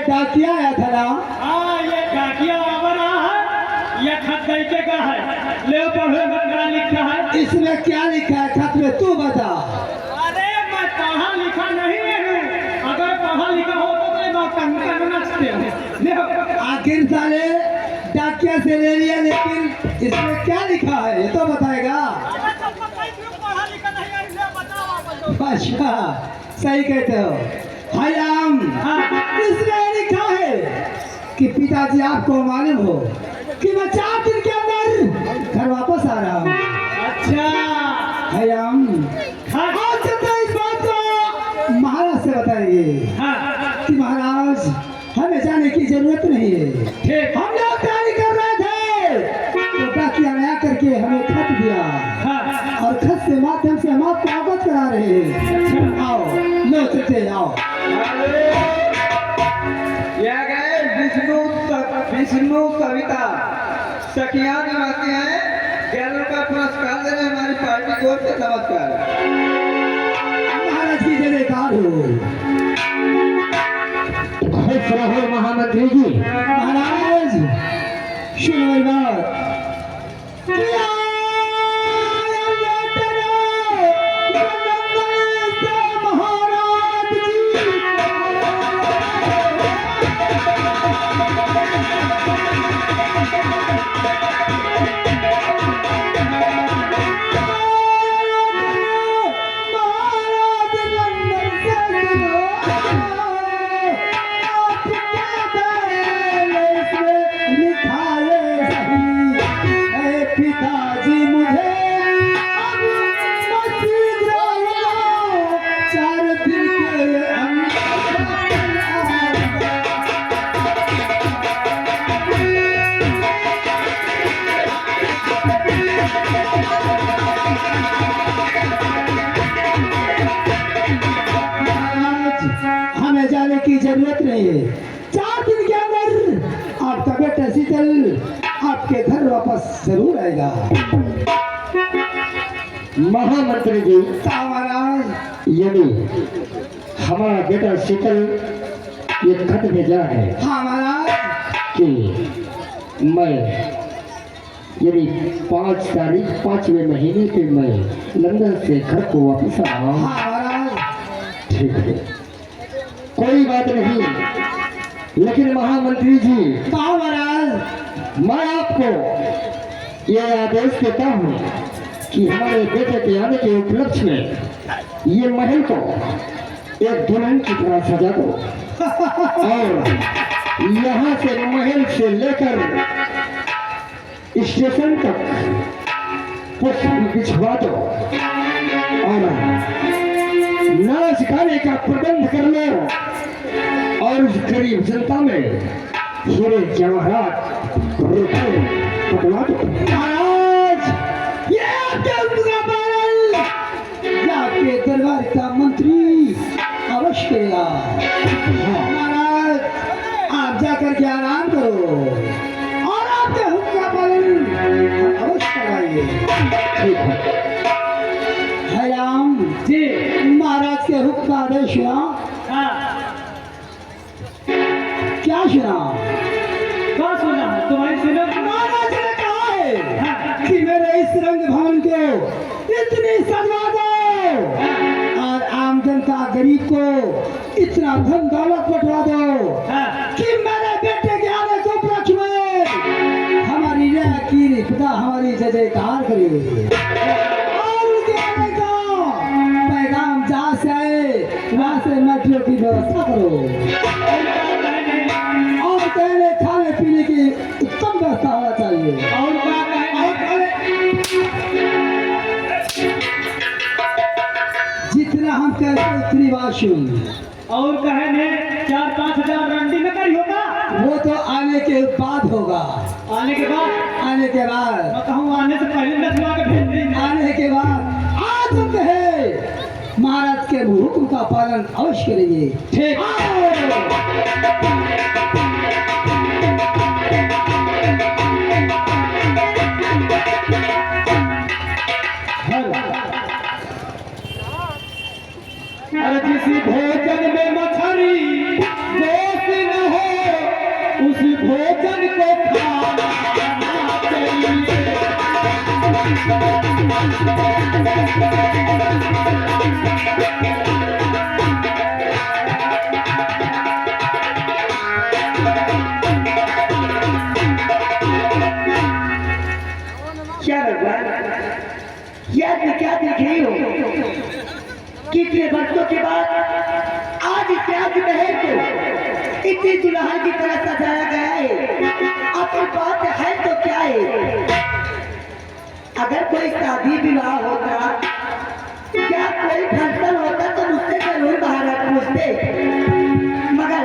डाकिया आया था ना? हाँ, ये डाकिया आ रहा है, ये खत दैके का है। ले पढ़ो क्या लिखा है। इसमें क्या लिखा है खत में, तू बता। अरे मैं पढ़ा लिखा नहीं हूँ, अगर पढ़ा लिखा हो तो मैं कंका नचते हूँ। ले आखिर साले डाकिया से ले लिया, लेकिन इसमें क्या लिखा है ये तो बताएगा। पढ़ा लिखा नहीं है, इसलिए बताओ। अच्छा, सही कहते हो। हयाम, इसमें लिखा है कि पिताजी आपको मालूम हो कि मैं 4 दिन के अंदर घर वापस आ रहा हूँ। अच्छा हयाम, हाँ आज से तो इस बात को महाराज से बताएंगे हाँ कि महाराज हमें जाने की जरूरत नहीं है। ठीक हम लोग तैयारी कर रहे थे तो डाकिया ने आकर के हमें खत दिया हाँ और खत के माध्यम से हम आपको अवगत करा रहे हैं। आओ लो चलते आओ। यह गए विष्णु कविता सखिया निवासी हैं। 11 का पुरस्कार दे रहे हैं हमारी पार्टी की ओर से। नमस्कार। महाराज की जय जयकार हो। हो महामंत्री जी। महाराज सुनो मेरी बात। महाराज पिताजी मुझे अब मस्जिद रहो, 4 दिन के अंदर। हमें जाने की जरूरत नहीं है। 4 दिन के अंदर आपका बेटा शीतल आपके घर वापस जरूर आएगा। महामंत्री जी, महाराज यदि हमारा बेटा शीतल ये खत भेजा है हाँ महाराज। कि मैं यदि 5 तारीख 5वें महीने के मैं लंदन से घर को वापस आ रहा हूँ। हाँ महाराज। ठीक है, कोई बात नहीं। लेकिन महामंत्री जी, हाँ महाराज। मैं आपको ये आदेश देता हूँ कि हमारे बेटे के आने के उपलक्ष्य में ये महल को एक दुल्हन की तरह सजा दो और यहाँ से महल से लेकर स्टेशन तक पुष्प बिछवा दो और नाच गाने का प्रबंध कर लो और उस गरीब जनता में हीरे जवाहरात रुपए पकड़ा दो। महाराज ये आपके उनका पालन आपके दरबार का मंत्री अवश्य करेगा। महाराज आप जाकर के आराम करो और आपके हुक्म का पालन अवश्य कराइए। ठीक है। है राम जी महाराज के हुक्म का आदेश सुना। हाँ क्या सुना? क्या सुना तुम्हारी सुनो। महाराज ने कहा है कि मेरे इस रंग भवन को इतनी सजा दो और आम जनता गरीब को इतना धन दौलत बंटवा दो हाँ कि मेरे बेटे के आने को उपलक्ष्य में हमारी की खुदा हमारी जय जयकार करे और उनके आने का पैगाम जहाँ से आए वहाँ से मेट्रो की व्यवस्था करो और कहने खाने पीने की उत्तम व्यवस्था होना चाहिए। और क्या कहें। जितना हम कहते उतनी बात सुन। और कहने 4-5 हजार रंडी में करी होगा। वो तो आने के बाद होगा। आने के बाद आने के बाद मैं कहूँ आने से पहले नचवा के भेज देंगे। आने के बाद आज हम कहे महाराज के हुक्म का पालन अवश्य करेंगे। ठीक अरे किसी भोजन में मछली दोष न हो क्या भगवान, याद में क्या देख रही हो? कितने वर्षों के बाद आज इस महल को इतनी दुल्हन की तरह सजाया गया है। आखिर बात है तो क्या है? अगर कोई शादी विवाह होता या कोई फंक्शन होता तो मुझसे जरूर महाराज पूछते, मगर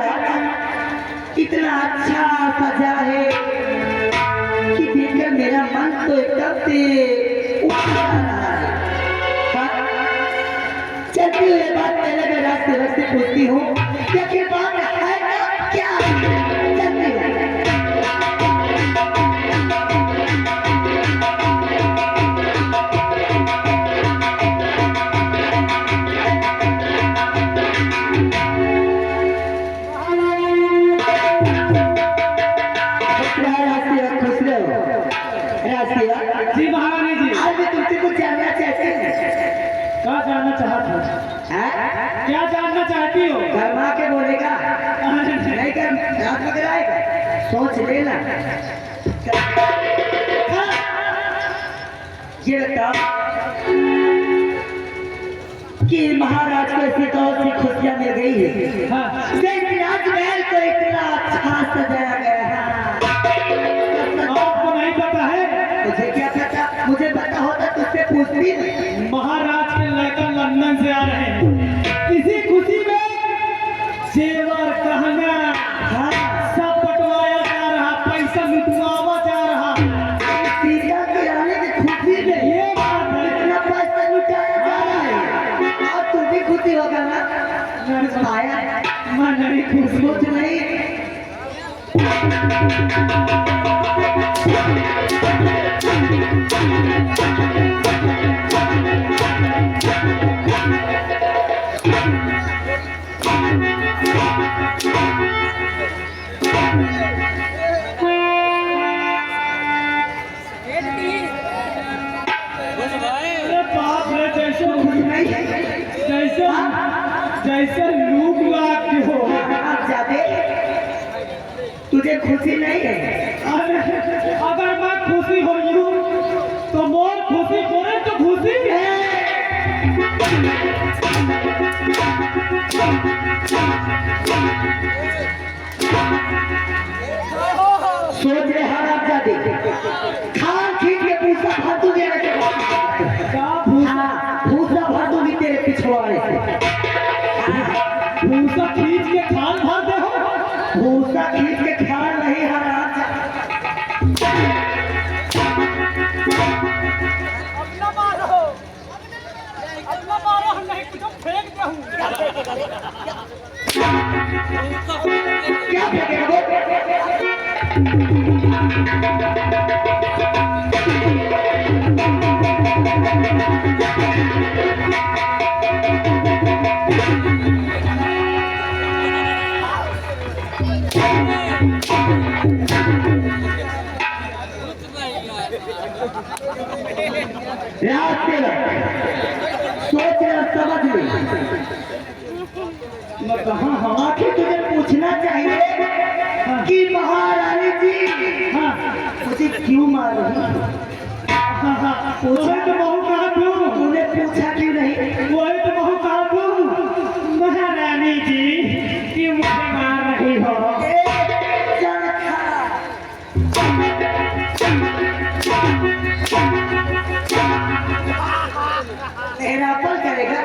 इतना अच्छा सजा है कि देखकर मेरा मन तो एकदम से उठ रहा है। हाँ? चलती हुई बात पहले मैं राजसेवक से पूछती हूँ, क्या बात है ना क्या? चलती हूँ। जी महारानी जी, आज मैं तुमसे कुछ जानना चाहती हूँ। क्या जानना चाहती हो? हाँ? क्या जानना चाहती हो? गरमा के बोलेगा नहीं कर रात वगैरह आएगा, सोच लेना। हाँ? ये बताओ कि महाराज को ऐसी कौन सी खुशियां मिल गई है? हाँ। राजमहल को इतना अच्छा सजाया गया है। आपको नहीं पता है? मुझे क्या पता? मुझे पता होता तुझसे पूछती नहीं। महाराज के लड़का लंदन से आ रहे हैं। इसी खुशी में जेवर गहना हाँ, सब बंटवाया जा रहा, पैसा लुटवाया जा रहा। सीता की रानी की खुशी में ये बात है। इतना पैसा लुटाया जा रहा है और तू भी खुशी होगा ना? कुछ आया मैं नहीं खुश हूँ। कुछ नहीं। अरे बाप रे, जैसे कुछ नहीं। जैसे जैसे लूट लाग के हो। आप जाते तुझे खुशी नहीं है? अरे अगर मैं खुशी हो तो मोर खुशी बोले तो खुशी सोच रहे हराम जाते खान खींच के पूछा फातू दे रखे। क्या भूसा भर दूंगी तेरे पिछवाड़े से। भूसा खींच के खान भर दे हो। भूसा खींच के खान नहीं हराम अपना मारो हम नहीं कुछ फेंक दे हूं। क्या फेंकेगा सोच रहा समझ ली। मैं कहां हूं? आखिर तुझे पूछना चाहिए कि महारानी जी हाँ मुझे क्यों मार रही? वही तो बहु कहा तू। तूने पूछा क्यों नहीं? वही तो बहु कहा तू। महारानी जी क्यों मुझे मार रही हो? मेहरापन करेगा,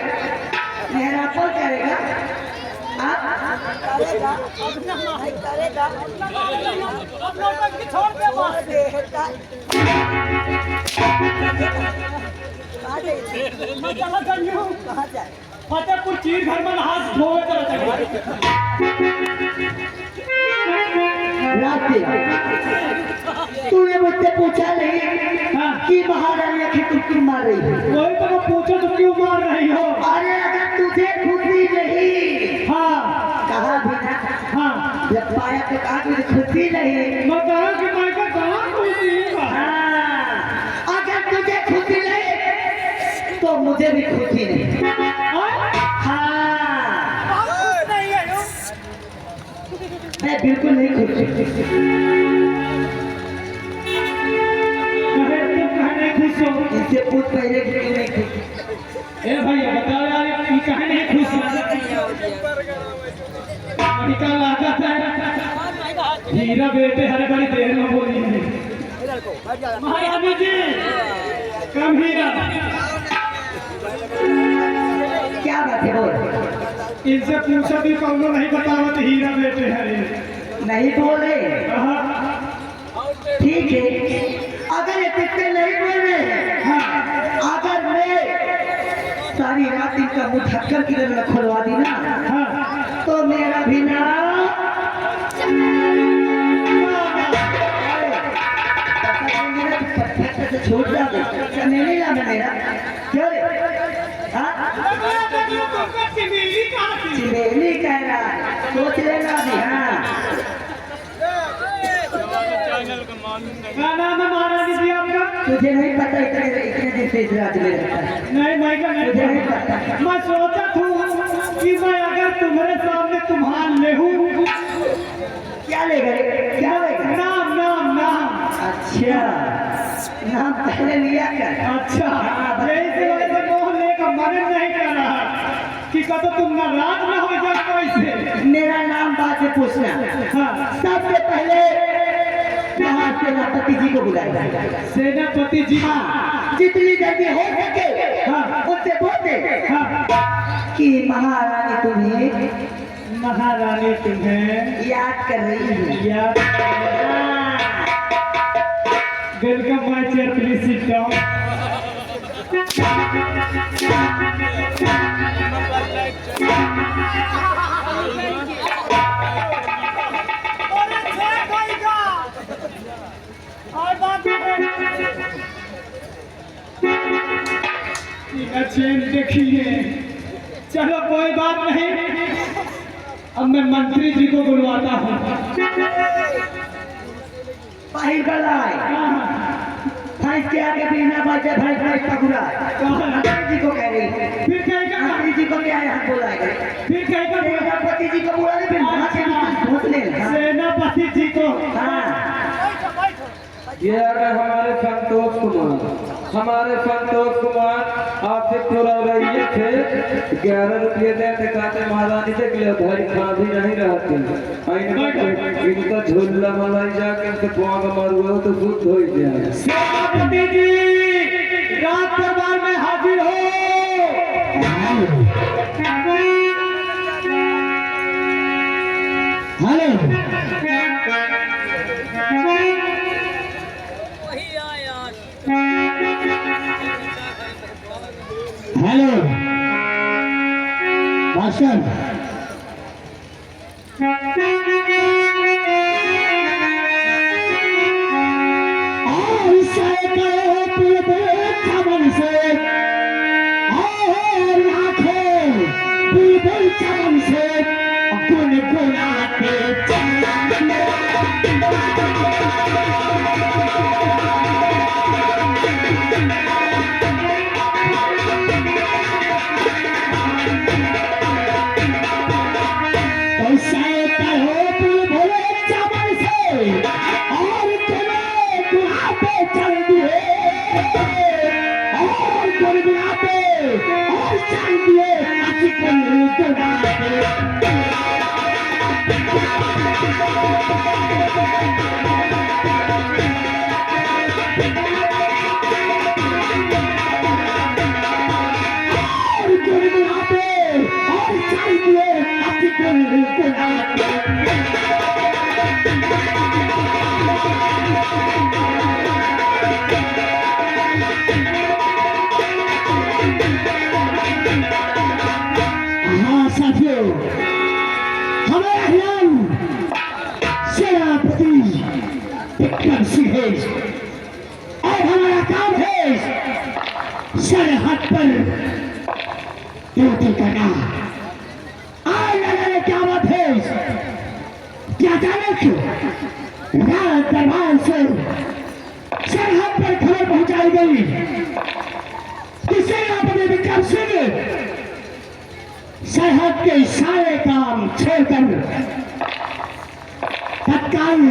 मेहरापन करेगा। करेगा नहीं करेगा। छोड़ दे मैं चला गई हूँ। कहाँ जाए? फतेहपुर चीर घर में हाथ धोए चला तूने मुझसे पूछा नहीं हाँ। कि महारानी आखिर तुम क्यों मार रही हो? वही तो मैं पूछा तो क्यों मार रही हो? अरे अगर तुझे खुशी नहीं, हाँ कहा भी था, हाँ जब पाया तो कहा तुझे खुशी नहीं। मैं कहा कि मैं कहाँ खुशी है? हाँ, अगर तुझे खुशी नहीं तो मुझे भी खुशी नहीं। और हाँ, मैं बिल्कुल नहीं खुश। कहे खुश हो? इससे पूछ पहले कि क्यों नहीं खुश? ए भैया बताओ यार, ये कहे नहीं खुश क्या लागत है? हीरा बेटे हरे बड़ी देर में बोली महारानी जी, कम हीरा। क्या बात है बोल? इनसे पूछा भी कौनो नहीं बतावत हीरा बेटे हरे। नहीं बोल रहे? हाँ, ठीक है, अगर ये कितने नहीं बोल रहे, हाँ, अगर मैं सारी रात इनका मुंह ढक्कन की तरह खुलवा दी ना, हाँ, तो मेरा भी नाम से छूट जाते नहीं ना मेरा। क्यों रे? हाँ? चिमेली कह रहा है, सोच लेना भी। हाँ, क्या नाम है महारानी जी आपका? तुझे नहीं पता इतने दिन से इस राज्य में रहता है? नहीं मैं का मुझे नहीं नहीं पता। मैं सोचा हूँ कि मैं अगर तुम्हारे सामने तुम्हारा ले हूँ। क्या ले गए? क्या ले गए? नाम नाम नाम। अच्छा, नाम पहले लिया कर। अच्छा, यही से वजह से मोह लेकर मन नहीं कर रहा कि कब तुम नाराज न हो जाओ इससे। मेरा नाम बाद में पूछना। हाँ, सबसे पहले यहाँ सेनापति जी को बुलाएगा। सेनापति जी। हाँ, जितनी जल्दी हो सके हाँ, उससे बोलते हाँ, कि महारानी तुम्हें महारानी तुम्हें याद कर रही है। याद। Welcome my chair, please sit down. Chain देखिए, चलो कोई बात नहीं, अब मैं मंत्री जी को बुलवाता हूँ। पाही गलाए भैंस के आगे बिना बाजे भैंस भैंस पकड़ा। मंत्री जी को कह रही है। फिर कहेगा, मंत्री जी को क्या यहाँ बुलाएगा? फिर कहेगा सेनापति जी को बुला ले, फिर वहाँ से कुछ ढूंढ ले। सेनापति जी को। हाँ, ये आ गए हमारे संतोष कुमार आपसे थोड़ा रही थे 11 रुपये देते कहते महारानी देख ले भाई खादी नहीं रहती। इनका झूला मलाई जाके इनसे पाँव मारू तो शुद्ध हो जाए। सेनापति जी रात दरबार में हाजिर हो। हेलो मास्टर, विक्रम सिंह है और हमारा काम है सरहद पर ड्यूटी करना। आज लड़ने क्या बात है क्या अचानक रात दरबार से सरहद पर खबर पहुंचाई गई कि सेनापति महारानी विक्रम सिंह सरहद के सारे काम छोड़कर तत्काल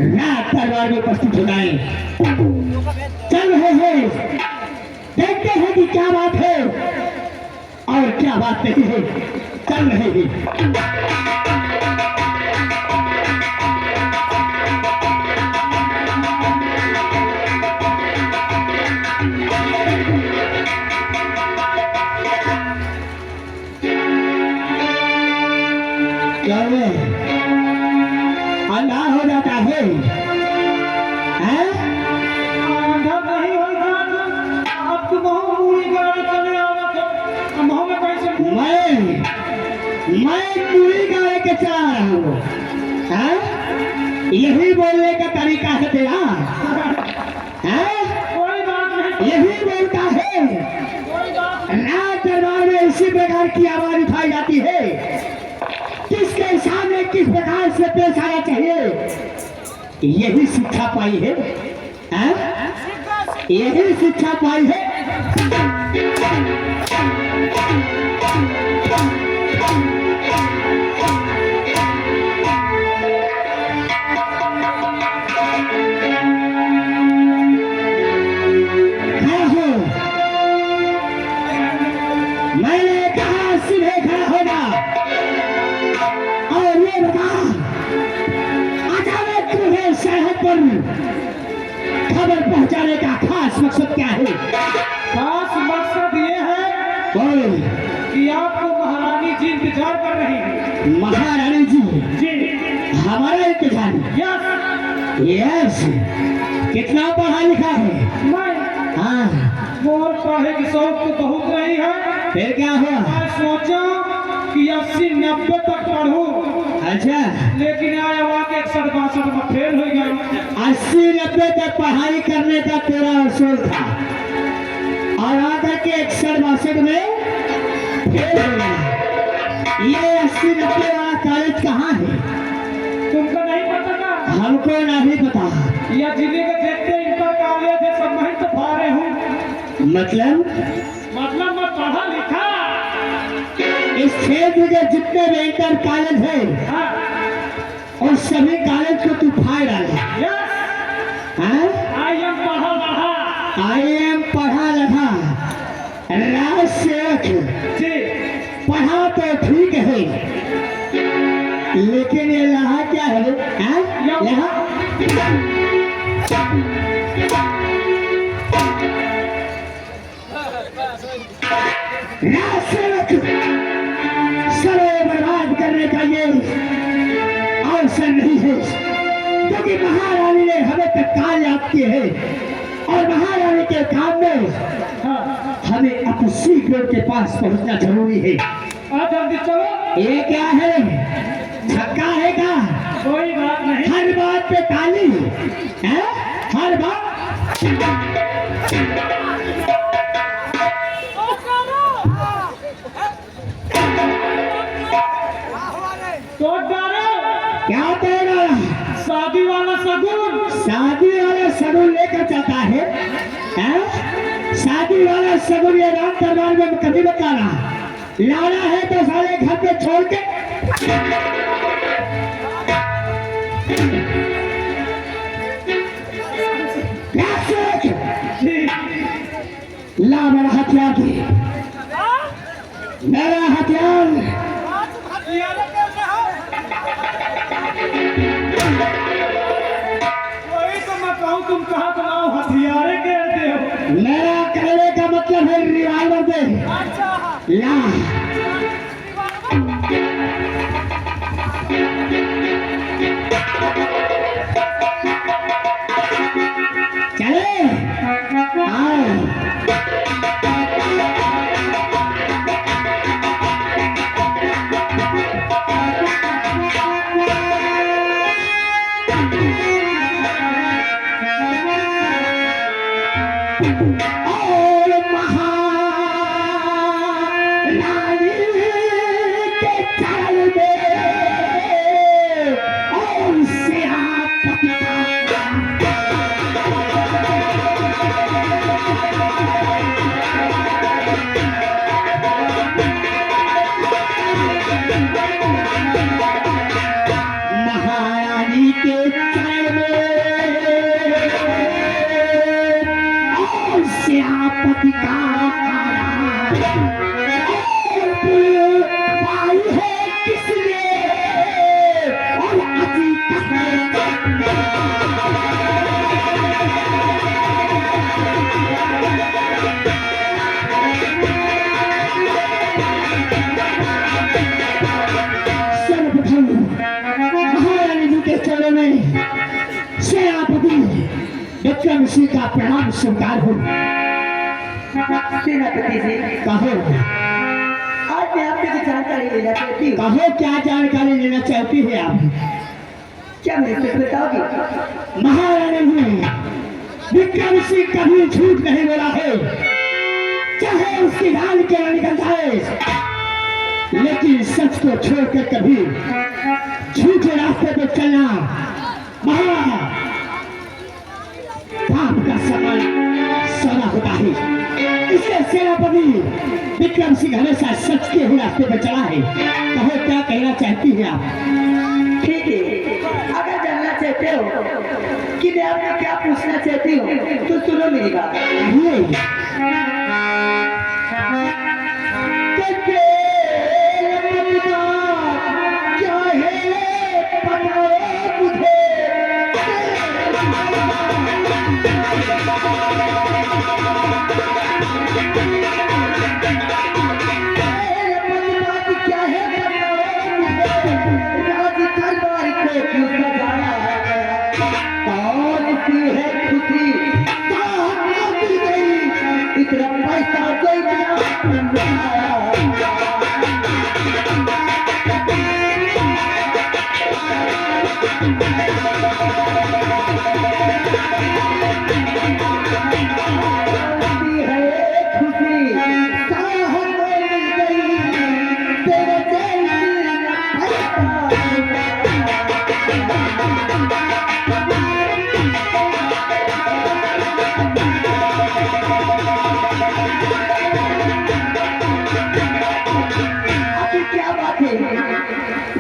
रात दरबार में उपस्थित हो गए। चल रहे हैं, देखते हैं कि क्या बात है और क्या बात नहीं है। चल रहे हैं। अंधा हो जाता है, हैं? अंधा नहीं होगा। अब तो बहुत बुरी गाड़ी चले आवा तो हम में कैसे मैं पूरी गाड़ी के चला रहा हूँ, हैं? यही बोलने का तरीका है तेरा, हैं? कोई बात नहीं, यही बोलता है। कोई बात रात दरबार में इसी प्रकार की आवाज उठाई जाती है। किसके सामने किस प्रकार से पेश आना चाहिए, यही शिक्षा पाई है, हैं? यही शिक्षा पाई है। मैंने कहा सीधे खड़ा होगा और ये बता, अचानक तुम्हें सरहद पर खबर पहुंचाने का खास मकसद क्या है? खास मकसद ये है बोल। कि आपको महारानी जी इंतजार कर रही है। महारानी जी जी हमारा इंतजार? Yes yes. कितना पढ़ा लिखा है? मैं हाँ, मोर पढ़े की शौक तो बहुत नहीं है। फिर क्या हुआ? मैं सोचा कि 80-90 तक पढ़ूं, अच्छा, लेकिन आया हुआ के 61-62 में फेल हो गया। 80-90 तक पढ़ाई करने का तेरा असूल था और आकर के 61-62 में फेल हो गया। ये 80-90 वाला कॉलेज कहाँ है? तुमको नहीं पता का? हमको नहीं पता। या जिले के देखते इंटर कॉलेज है, सब मैं तो फारे हूँ। मतलब मतलब मैं पढ़ा लिखा। इस क्षेत्र के जितने भी इंटर कॉलेज है हाँ, और सभी कॉलेज को तू फाड़ डाला, यस हाँ? आई एम पढ़ा रहा। आई एम पढ़ा लिखा राज सेवक। जी पढ़ा तो ठीक है, लेकिन ये लहा क्या है, हाँ? लहा राज सेवक समय बर्बाद करने का ये अवसर नहीं है, क्योंकि महारानी ने हमें तत्काल याद किए है और महारानी के काम में हमें अपने सीक्रेट के पास पहुंचना जरूरी है। आ जल्दी चलो। ये क्या है, छक्का है क्या? कोई बात नहीं। हर बात पे ताली है, हर बात। तो डालो क्या तेरा शादी वाला सगुन। शादी वाला सगुन लेकर चलता है, हैं? शादी वाला सगुन ये रात दरबार में कभी बताना लाना है तो सारे घर पे छोड़ के ला मेरा हथियार दे, मेरा हथियार। वही तो मैं कहूँ, तुम कहा बनाओ हथियारे खेलते हो। मेरा कहने का मतलब है रिवाल्वर दे, ला। चले आओ। और महारानी आई है किसने और अजी सर्वप्रथम महारानी जी के चरणों में सेनापति विक्रम सिंह का प्रणाम स्वीकार हो। सेनापति जी, कहो आज मैं आपसे कुछ जानकारी लेना चाहती हूँ। कहो क्या जानकारी लेना चाहती है आप? क्या मुझे कुछ बताओगी? महारानी जी विक्रम सिंह कभी झूठ नहीं बोला है, चाहे उसकी दाल क्यों निकल जाए, लेकिन सच को छोड़कर कभी झूठे रास्ते पर चलना पाप का समान सौदा होता है। इससे सेनापति विक्रम सिंह हमेशा सच के ही रास्ते पर चला है। कहो क्या कहना चाहती है आप? ठीक है, अगर जानना चाहते हो कि मैं आपसे क्या पूछना चाहती हूँ तो सुनो मेरी बात। क्या है बताओ मुझे। क्या है राज दरबार को क्यों सजाया है? कौन सी है खुशी कहाँ मिल गई? इतना पैसा कोई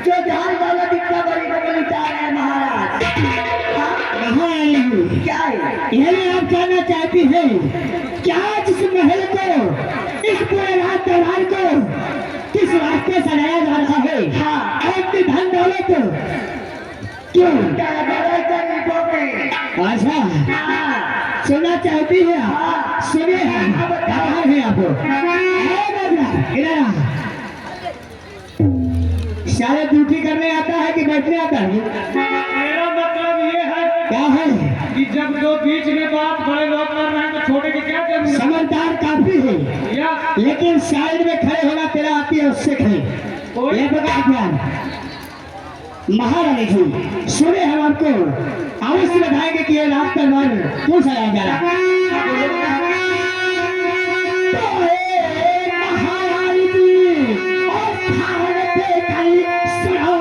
जो जान वाला दिखता बड़ी बड़ी चाह रहे हैं महाराज। क्या है? यही आप जानना चाहती हैं क्या जिस महल को, इस पूरे रात दरबार को किस रास्ते सजाया जा रहा है? हाँ। और धन दौलत क्यों? अच्छा हाँ। सुनना चाहती है आप? हाँ। सुनिए कहाँ है आप? इधर शायद ड्यूटी करने आता है कि बैठने आता है? मेरा मतलब ये है क्या है? कि जब दो बीच में बात बड़े लोग कर रहे हैं तो छोटे की क्या जरूरत समझदार काफी है, है? या लेकिन साइड में खड़े होना तेरा अति आवश्यक है। ये बता ध्यान महारानी जी सुने हम आपको अवश्य बताएंगे कि ये रात दरबार क्यों सजाया जा रहा है। महारानी जी और भारत कहीं सुनो।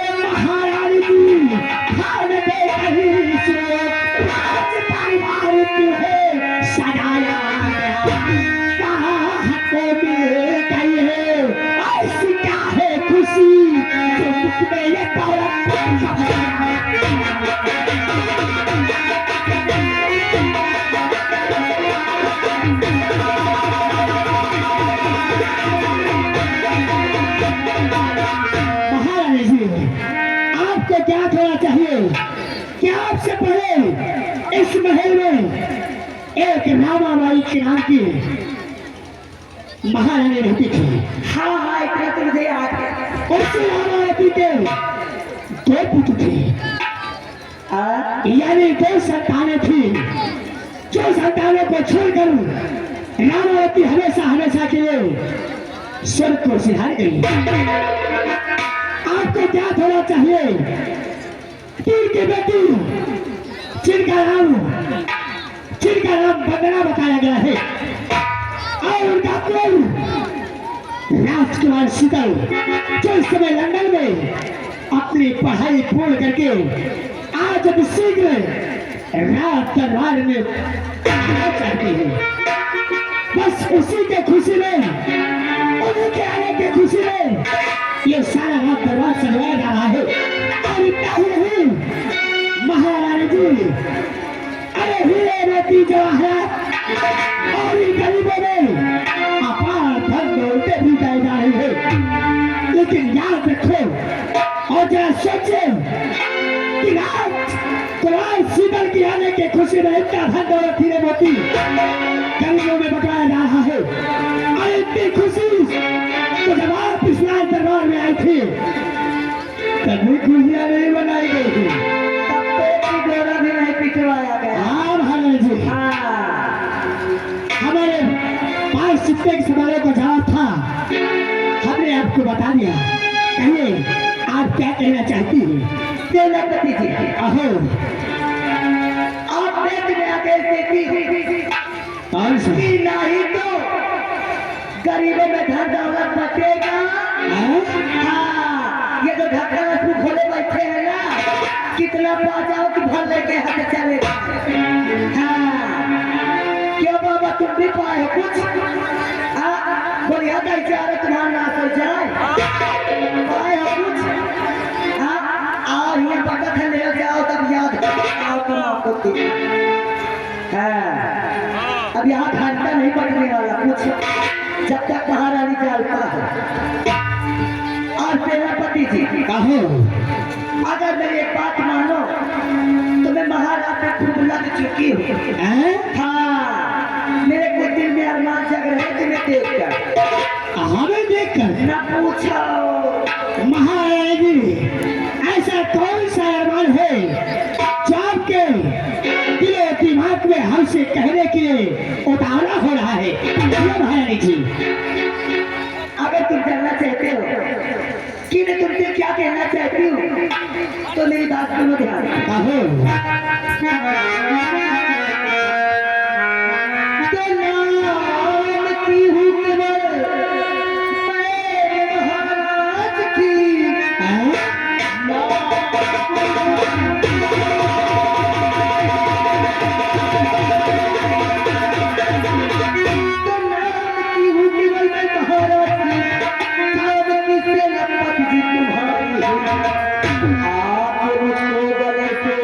महारानी जी भारत कहीं सुनो। परिवार तुम्हें सजाया कहाँ को मिल गई है? ऐसी क्या है खुशी जो मुझ में ये महारानी जी आपको क्या करना चाहिए? क्या आपसे पहले इस महल में एक रामाबाई के नाम की महारानी रहती थी। हाँ हाँ, इतना तो मुझे याद है। उस रामावती के दो पुत्र थे, यानी दो संतानें थी। जो संतानों को छोड़कर रामावती हमेशा हमेशा के लिए स्वर्ग को सिधार गई। आपको क्या थोड़ा चाहिए? तीर की बेटी जिनका नाम बंदना बताया गया है और उनका पुत्र राजकुमार शीतल, जो इस समय लंदन में अपनी पढ़ाई पूर्ण करके आज अब शीघ्र रात दरबार में चाहती है। बस उसी के खुशी में, उन्हीं के आने के खुशी में ये सारा रात दरबार सजवाया जा रहा हीरे मोती जवाहरात और इन गरीबों में अपार धन दौलतें भी गाई जा रही है, लेकिन याद रखो और जरा सोचो कि आज कुरान शीतल के आने के खुशी में इतना धन दौलत हीरे मोती गरीबों में बटाया जा रहा है। और इतनी खुशी तो जब आप इस्लाम दरबार में आई थी तभी खुशियां नहीं बनाई गई थी, तब पेट की डोरा भी नहीं पिछवाया गया। हाँ महाराज जी, हमारे पास चित्ते के सवालों का जवाब था, हमने आपको बता दिया। कहिए आप क्या कहना चाहती हैं? सेनापति जी, अहो आप देश में आदेश देती कौन सा? कि नहीं तो गरीबों में धन दौलत बचेगा। हाँ? हाँ, ये जो ढक्कन उसमें खोले बैठे हैं ना, कितना पा जाओ कि भर लेके हाथ चलेगा। हाँ, क्यों बाबा तुम भी पाए हो कुछ? हाँ, बढ़िया कैसे आ रहे तुम्हारा नाश हो जाए, पाए हो कुछ? हाँ, आओ ये बटक है ले जाओ तब याद आओ तुम आपको तुम। हाँ, अब यहाँ घंटा नहीं पड़ने वाला कुछ, जब तक महारानी चलता है। और सेनापति जी, अहो अगर मेरी एक बात मानो तो मैं महाराज पे खूब लग चुकी हूँ। हैं? हाँ, मेरे कुछ दिल में अरमान जग रहे तुम्हें देखकर। हमें देखकर न पूछो, महाराज जी ऐसा कौन सा अरमान है जो आपके दिलो दिमाग में हमसे कहने के लिए उतावला हो रहा है? ये महारानी जी, अगर तुम जानना चाहते हो कि मैं तुमसे क्या कहना चाहती हूँ तो मेरी बात सुनो ध्यान से। अहो तो नाम की हूँ केवल मैं महाराज की। हैं? तो नाम की हूँ केवल मैं महाराज की, काम की सेनापति जी तुम्हारी हूँ। आप मुझको गले से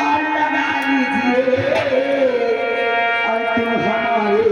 और लगा लीजिए और तुम हमारे।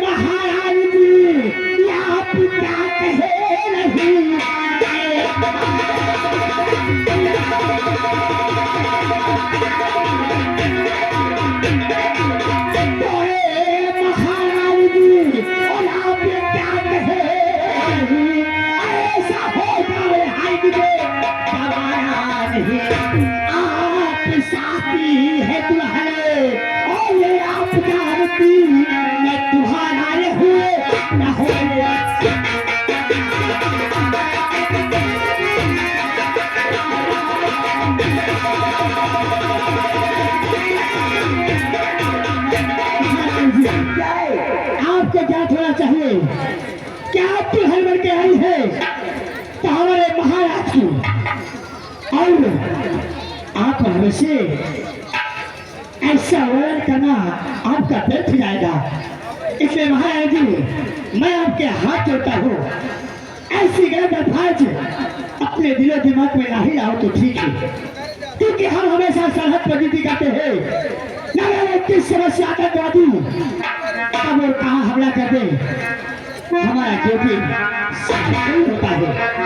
महाराज जी, ये आप क्या कह रही महाराज जी, और आप ये क्या कह रही? ऐसा हो जाए हाय मुझे गवारा नहीं, आप साथी है तुम्हारे और ये आप जानती मैं तुम्हारे हुए न हुए। क्या है? आपको क्या थोड़ा चाहिए? क्या आप दुल्हन बन के आई है तो हमारे महाराज की, और आप हमेशा ऐसा वर्णन करना आपका व्यर्थ जाएगा। इसलिए महाराज जी मैं आपके हाथ जोड़ता हूँ, ऐसी गलत अल्फाज अपने दिलो दिमाग में नहीं आओ तो ठीक है, क्योंकि हम हमेशा सरहद पर ड्यूटी करते हैं। न जाने किस समस्या आतंकवादी कब और कहाँ हमला कर दे, हमारा ड्यूटी होता है।